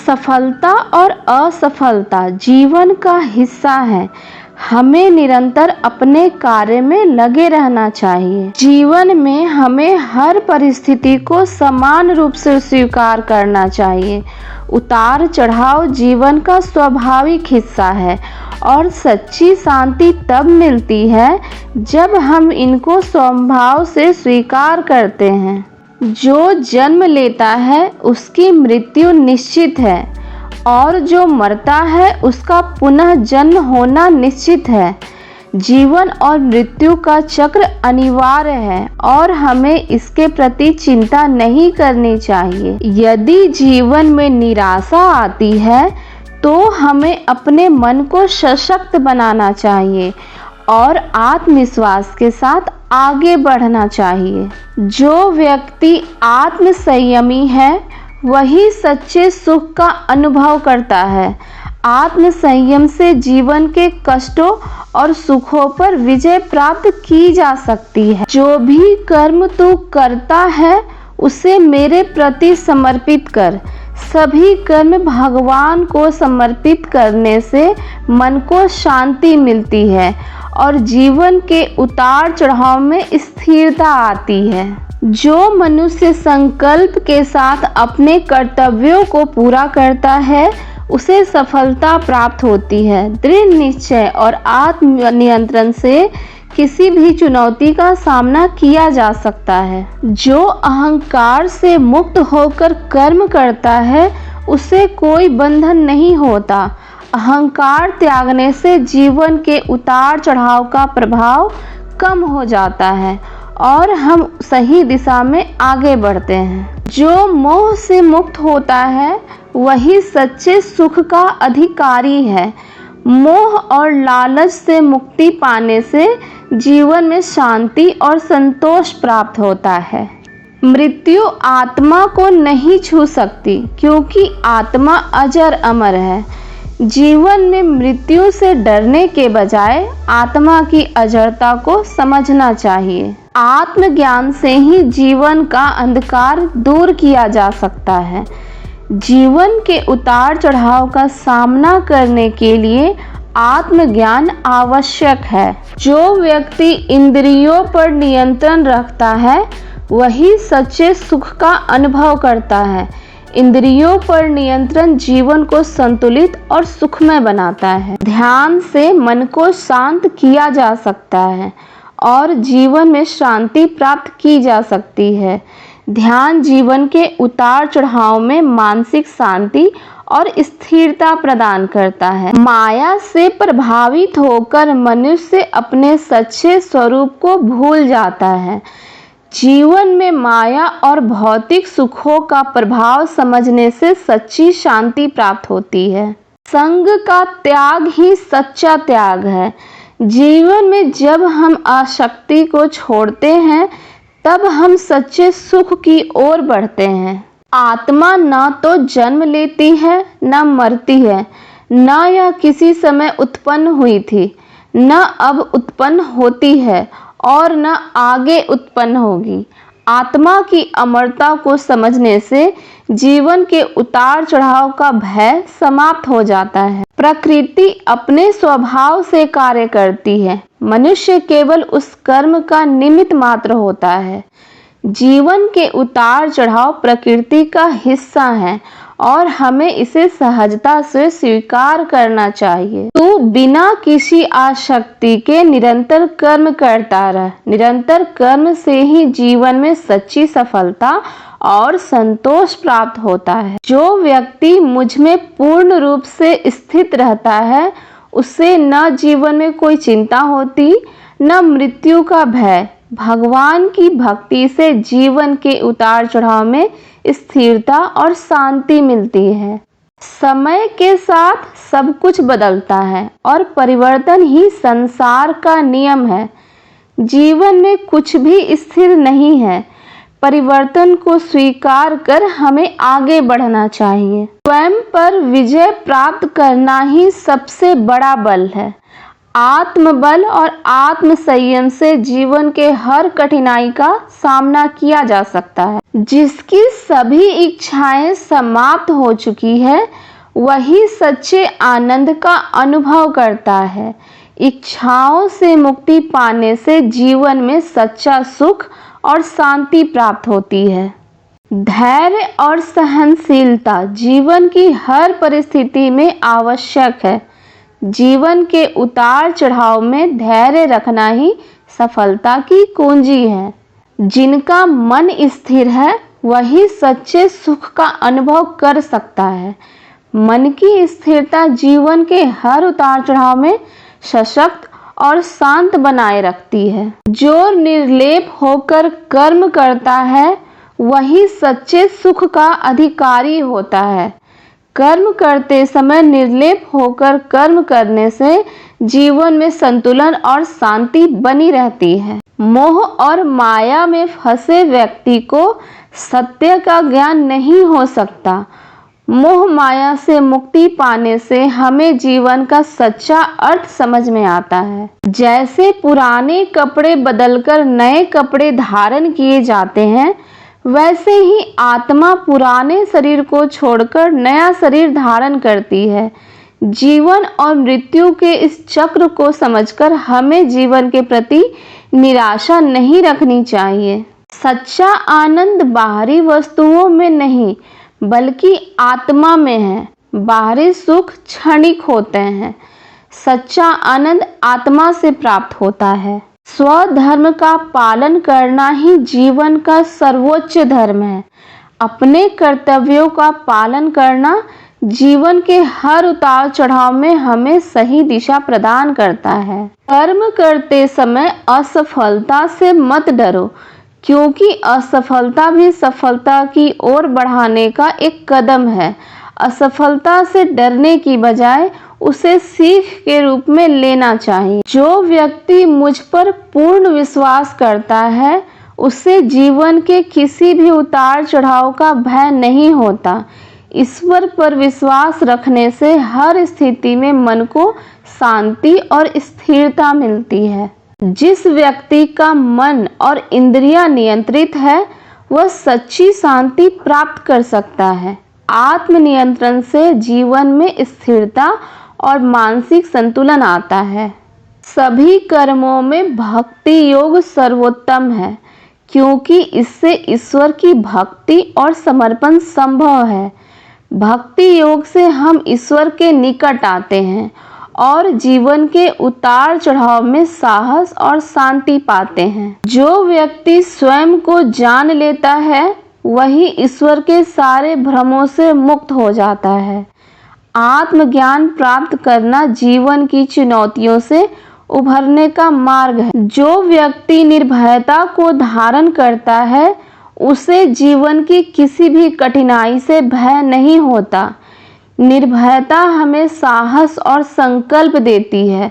सफलता और असफलता जीवन का हिस्सा है। हमें निरंतर अपने कार्य में लगे रहना चाहिए। जीवन में हमें हर परिस्थिति को समान रूप से स्वीकार करना चाहिए। उतार चढ़ाव जीवन का स्वाभाविक हिस्सा है और सच्ची शांति तब मिलती है जब हम इनको स्वभाव से स्वीकार करते हैं। जो जन्म लेता है उसकी मृत्यु निश्चित है और जो मरता है उसका पुनः जन्म होना निश्चित है। जीवन और मृत्यु का चक्र अनिवार्य है और हमें इसके प्रति चिंता नहीं करनी चाहिए। यदि जीवन में निराशा आती है तो हमें अपने मन को सशक्त बनाना चाहिए और आत्मविश्वास के साथ आगे बढ़ना चाहिए। जो व्यक्ति आत्म संयमी है वही सच्चे सुख का अनुभव करता है। आत्म संयम से जीवन के कष्टों और सुखों पर विजय प्राप्त की जा सकती है। जो भी कर्म तू करता है उसे मेरे प्रति समर्पित कर। सभी कर्म भगवान को समर्पित करने से मन को शांति मिलती है और जीवन के उतार चढ़ाव में स्थिरता आती है। जो मनुष्य संकल्प के साथ अपने कर्तव्यों को पूरा करता है उसे सफलता प्राप्त होती है। दृढ़ निश्चय और आत्म नियंत्रण से किसी भी चुनौती का सामना किया जा सकता है। जो अहंकार से मुक्त होकर कर्म करता है उसे कोई बंधन नहीं होता। अहंकार त्यागने से जीवन के उतार चढ़ाव का प्रभाव कम हो जाता है और हम सही दिशा में आगे बढ़ते हैं। जो मोह से मुक्त होता है वही सच्चे सुख का अधिकारी है। मोह और लालच से मुक्ति पाने से जीवन में शांति और संतोष प्राप्त होता है। मृत्यु आत्मा को नहीं छू सकती क्योंकि आत्मा अजर अमर है। जीवन में मृत्यु से डरने के बजाय आत्मा की अजरता को समझना चाहिए। आत्मज्ञान से ही जीवन का अंधकार दूर किया जा सकता है। जीवन के उतार चढ़ाव का सामना करने के लिए आत्मज्ञान आवश्यक है। जो व्यक्ति इंद्रियों पर नियंत्रण रखता है वही सच्चे सुख का अनुभव करता है। इंद्रियों पर नियंत्रण जीवन को संतुलित और सुखमय बनाता है। ध्यान से मन को शांत किया जा सकता है और जीवन में शांति प्राप्त की जा सकती है। ध्यान जीवन के उतार चढ़ाव में मानसिक शांति और स्थिरता प्रदान करता है। माया से प्रभावित होकर मनुष्य अपने सच्चे स्वरूप को भूल जाता है। जीवन में माया और भौतिक सुखों का प्रभाव समझने से सच्ची शांति प्राप्त होती है। संग का त्याग ही सच्चा त्याग है। जीवन में जब हम आसक्ति को छोड़ते हैं तब हम सच्चे सुख की ओर बढ़ते हैं। आत्मा न तो जन्म लेती है न मरती है, न यह किसी समय उत्पन्न हुई थी, न अब उत्पन्न होती है और न आगे उत्पन्न होगी। आत्मा की अमरता को समझने से जीवन के उतार चढ़ाव का भय समाप्त हो जाता है। प्रकृति अपने स्वभाव से कार्य करती है। मनुष्य केवल उस कर्म का निमित्त मात्र होता है। जीवन के उतार चढ़ाव प्रकृति का हिस्सा है और हमें इसे सहजता से स्वीकार करना चाहिए। तू बिना किसी आसक्ति के निरंतर कर्म करता रह। निरंतर कर्म से ही जीवन में सच्ची सफलता और संतोष प्राप्त होता है। जो व्यक्ति मुझ में पूर्ण रूप से स्थित रहता है उसे न जीवन में कोई चिंता होती न मृत्यु का भय। भगवान की भक्ति से जीवन के उतार चढ़ाव में स्थिरता और शांति मिलती है। समय के साथ सब कुछ बदलता है और परिवर्तन ही संसार का नियम है। जीवन में कुछ भी स्थिर नहीं है। परिवर्तन को स्वीकार कर हमें आगे बढ़ना चाहिए। स्वयं पर विजय प्राप्त करना ही सबसे बड़ा बल है। आत्मबल और आत्म संयम से जीवन के हर कठिनाई का सामना किया जा सकता है। जिसकी सभी इच्छाएं समाप्त हो चुकी है वही सच्चे आनंद का अनुभव करता है। इच्छाओं से मुक्ति पाने से जीवन में सच्चा सुख और शांति प्राप्त होती है। धैर्य और सहनशीलता जीवन की हर परिस्थिति में आवश्यक है। जीवन के उतार चढ़ाव में धैर्य रखना ही सफलता की कुंजी है। जिनका मन स्थिर है वही सच्चे सुख का अनुभव कर सकता है। मन की स्थिरता जीवन के हर उतार चढ़ाव में सशक्त और शांत बनाए रखती है। जो निर्लेप होकर कर्म करता है वही सच्चे सुख का अधिकारी होता है। कर्म करते समय निर्लेप होकर कर्म करने से जीवन में संतुलन और शांति बनी रहती है। मोह और माया में फंसे व्यक्ति को सत्य का ज्ञान नहीं हो सकता। मोह माया से मुक्ति पाने से हमें जीवन का सच्चा अर्थ समझ में आता है। जैसे पुराने कपड़े बदलकर नए कपड़े धारण किए जाते हैं, वैसे ही आत्मा पुराने शरीर को छोड़कर नया शरीर धारण करती है। जीवन और मृत्यु के इस चक्र को समझकर हमें जीवन के प्रति निराशा नहीं रखनी चाहिए। सच्चा आनंद बाहरी वस्तुओं में नहीं बल्कि आत्मा में है। बाहरी सुख क्षणिक होते हैं, सच्चा आनंद आत्मा से प्राप्त होता है। स्वधर्म का पालन करना ही जीवन का सर्वोच्च धर्म है। अपने कर्तव्यों का पालन करना जीवन के हर उतार चढ़ाव में हमें सही दिशा प्रदान करता है। कर्म करते समय असफलता से मत डरो, क्योंकि असफलता भी सफलता की ओर बढ़ाने का एक कदम है। असफलता से डरने की बजाय उसे सीख के रूप में लेना चाहिए। जो व्यक्ति मुझ पर पूर्ण विश्वास करता है उसे जीवन के किसी भी उतार चढ़ाव का भय नहीं होता। ईश्वर पर विश्वास रखने से हर स्थिति में मन को शांति और स्थिरता मिलती है। जिस व्यक्ति का मन और इंद्रियां नियंत्रित है वह सच्ची शांति प्राप्त कर सकता है। आत्मनियंत्रण से जीवन में स्थिरता और मानसिक संतुलन आता है। सभी कर्मों में भक्ति योग सर्वोत्तम है, क्योंकि इससे ईश्वर की भक्ति और समर्पण संभव है। भक्ति योग से हम ईश्वर के निकट आते हैं और जीवन के उतार चढ़ाव में साहस और शांति पाते हैं। जो व्यक्ति स्वयं को जान लेता है वही ईश्वर के सारे भ्रमों से मुक्त हो जाता है। आत्मज्ञान प्राप्त करना जीवन की चुनौतियों से उभरने का मार्ग है। जो व्यक्ति निर्भयता को धारण करता है उसे जीवन की किसी भी कठिनाई से भय नहीं होता। निर्भयता हमें साहस और संकल्प देती है,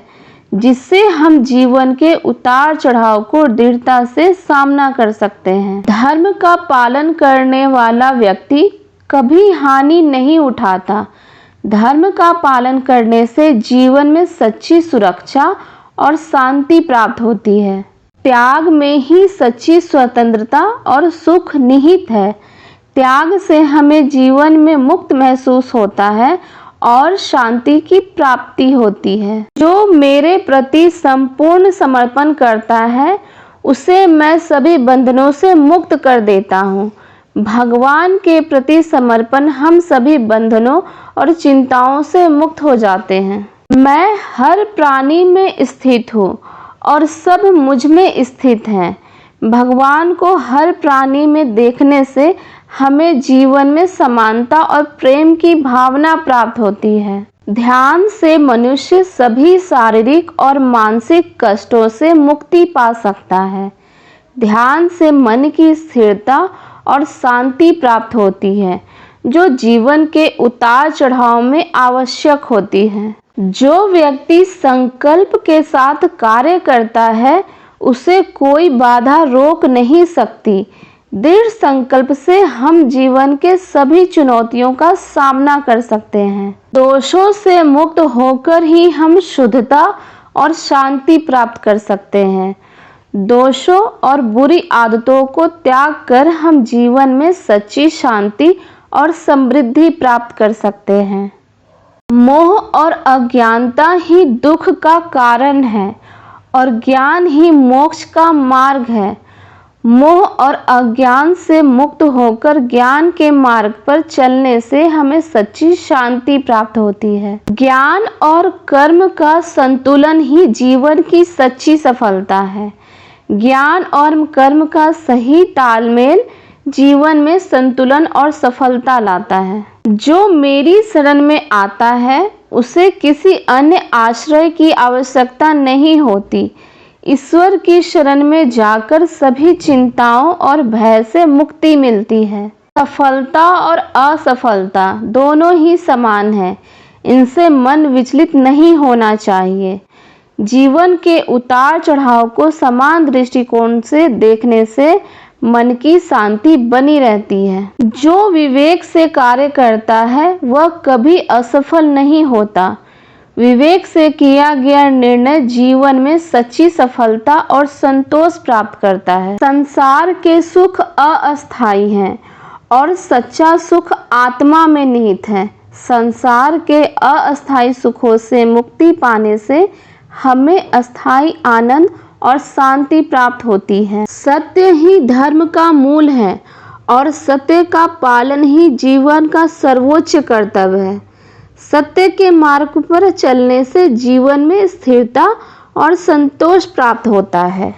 जिससे हम जीवन के उतार चढ़ाव को दृढ़ता से सामना कर सकते हैं। धर्म का पालन करने वाला व्यक्ति कभी हानि नहीं उठाता। धर्म का पालन करने से जीवन में सच्ची सुरक्षा और शांति प्राप्त होती है। त्याग में ही सच्ची स्वतंत्रता और सुख निहित है। त्याग से हमें जीवन में मुक्त महसूस होता है और शांति की प्राप्ति होती है। जो मेरे प्रति संपूर्ण समर्पण करता है उसे मैं सभी बंधनों से मुक्त कर देता हूँ। भगवान के प्रति समर्पण हम सभी बंधनों और चिंताओं से मुक्त हो जाते हैं। मैं हर प्राणी में स्थित हूँ और सब मुझ में स्थित हैं। भगवान को हर प्राणी में देखने से हमें जीवन में समानता और प्रेम की भावना प्राप्त होती है। ध्यान से मनुष्य सभी शारीरिक और मानसिक कष्टों से मुक्ति पा सकता है। ध्यान से मन की स्थिरता और शांति प्राप्त होती है, जो जीवन के उतार चढ़ाव में आवश्यक होती है। जो व्यक्ति संकल्प के साथ कार्य करता है उसे कोई बाधा रोक नहीं सकती। दृढ़ संकल्प से हम जीवन के सभी चुनौतियों का सामना कर सकते हैं। दोषों से मुक्त होकर ही हम शुद्धता और शांति प्राप्त कर सकते हैं। दोषों और बुरी आदतों को त्याग कर हम जीवन में सच्ची शांति और समृद्धि प्राप्त कर सकते हैं। मोह और अज्ञानता ही दुख का कारण है और ज्ञान ही मोक्ष का मार्ग है। मोह और अज्ञान से मुक्त होकर ज्ञान के मार्ग पर चलने से हमें सच्ची शांति प्राप्त होती है। ज्ञान और कर्म का संतुलन ही जीवन की सच्ची सफलता है। ज्ञान और कर्म का सही तालमेल जीवन में संतुलन और सफलता लाता है। जो मेरी शरण में आता है उसे किसी अन्य आश्रय की आवश्यकता नहीं होती। ईश्वर की शरण में जाकर सभी चिंताओं और भय से मुक्ति मिलती है। सफलता और असफलता दोनों ही समान है, इनसे मन विचलित नहीं होना चाहिए। जीवन के उतार चढ़ाव को समान दृष्टिकोण से देखने से मन की शांति बनी रहती है। जो विवेक से कार्य करता है वह कभी असफल नहीं होता। विवेक से किया गया निर्णय जीवन में सच्ची सफलता और संतोष प्राप्त करता है। संसार के सुख अस्थायी हैं और सच्चा सुख आत्मा में निहित है। संसार के अस्थायी सुखों से मुक्ति पाने से हमें अस्थायी आनंद और शांति प्राप्त होती है। सत्य ही धर्म का मूल है और सत्य का पालन ही जीवन का सर्वोच्च कर्तव्य है। सत्य के मार्ग पर चलने से जीवन में स्थिरता और संतोष प्राप्त होता है।